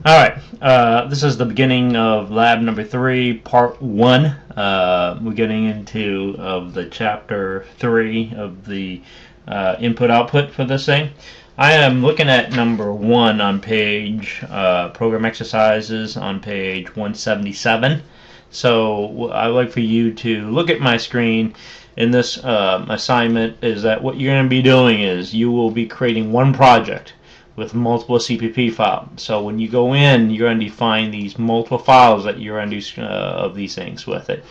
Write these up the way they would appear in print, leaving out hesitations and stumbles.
Alright, this is the beginning of lab number 3, part 1. We're getting into the chapter 3 of the input-output for this thing. I am looking at number 1 on page, program exercises on page 177. So I'd like for you to look at my screen. In this assignment is that what you're going to be doing is you will be creating one project with multiple CPP files. So when you go in, you're going to define these multiple files that you're going to do of these things with it.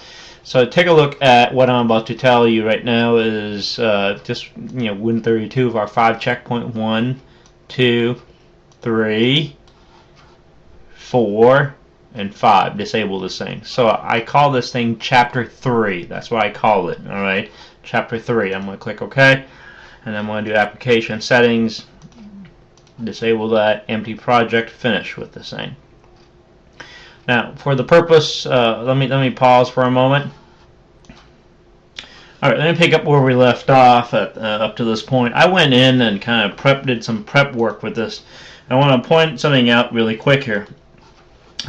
So take a look at what I'm about to tell you right now is just Win32 of our 5 checkpoint 1, 2, 3, 4, and 5. Disable this thing. So I call this thing chapter 3. That's what I call it. Alright, chapter 3. I'm going to click OK, and I'm going to do application settings. Disable that, empty project, finish with this thing. Now, for the purpose, let me pause for a moment. All right, let me pick up where we left off at, up to this point. I went in and kind of did some prep work with this. I want to point something out really quick here.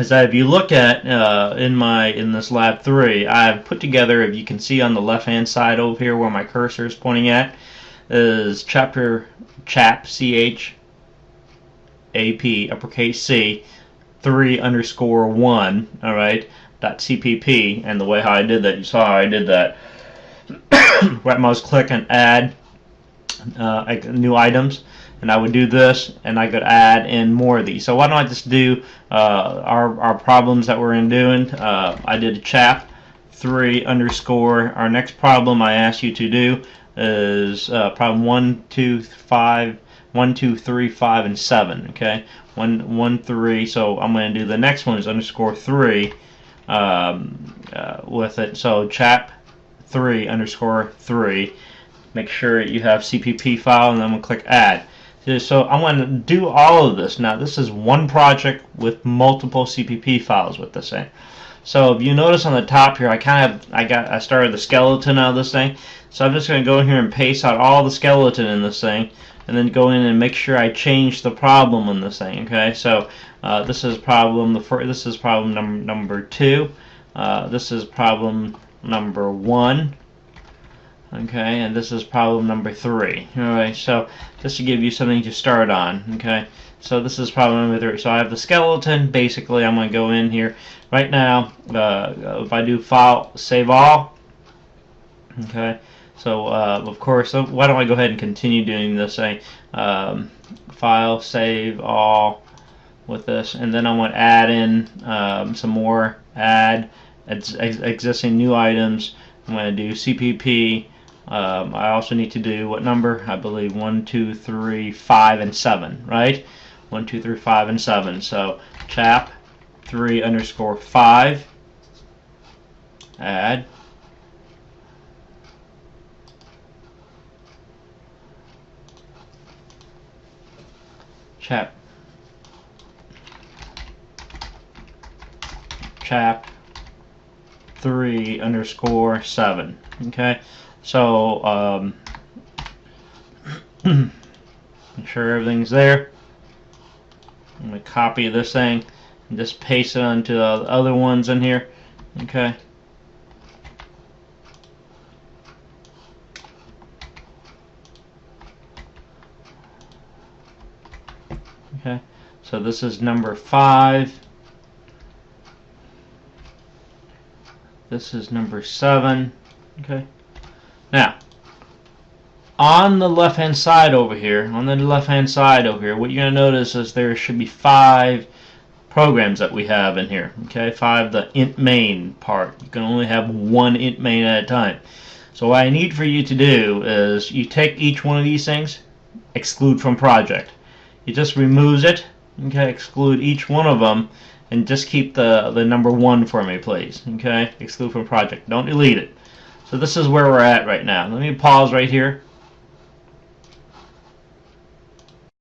Is that if you look at in this lab 3, I've put together, if you can see on the left-hand side over here where my cursor is pointing at, is chap CH AP uppercase C 3_1, all right, .cpp, and the way how I did that, you saw how I did that. Right mouse click and add new items, and I would do this, and I could add in more of these. So why don't I just do our problems that we're doing? I did a chap 3_. Our next problem I asked you to do is problem 1, 2, 5. 1, 2, 3, 5, and 7. Okay, 1, 3. So I'm going to do the next one is _3 with it. So chap 3_3. Make sure you have CPP file, and then we'll click add. So I'm going to do all of this. Now this is one project with multiple CPP files with this thing. So if you notice on the top here, I started the skeleton out of this thing. So I'm just going to go in here and paste out all the skeleton in this thing, and then go in and make sure I change the problem on this thing. Okay, so this is problem number 2. This is problem number 1. Okay, and this is problem number 3. Alright, so just to give you something to start on. Okay, so this is problem number 3. So I have the skeleton. Basically, I'm going to go in here right now. If I do file, save all. Okay. So of course, why don't I go ahead and continue doing this? File, save all with this, and then I want to add in some more. Add existing new items. I'm going to do CPP. I also need to do what number? I believe 1, 2, 3, 5, and 7. Right? 1, 2, 3, 5, and 7. So chap 3_5. Add. Chap 3_7. Okay, so make sure everything's there. I'm going to copy this thing and just paste it onto the other ones in here. Okay. Okay, so this is number 5. This is number 7. Okay. Now, on the left-hand side over here, what you're going to notice is there should be 5 programs that we have in here. Okay, 5, the int main part. You can only have one int main at a time. So what I need for you to do is you take each one of these things, exclude from project. It just removes it. Okay, exclude each one of them, and just keep the number 1 for me, please. Okay, exclude from project. Don't delete it. So this is where we're at right now. Let me pause right here.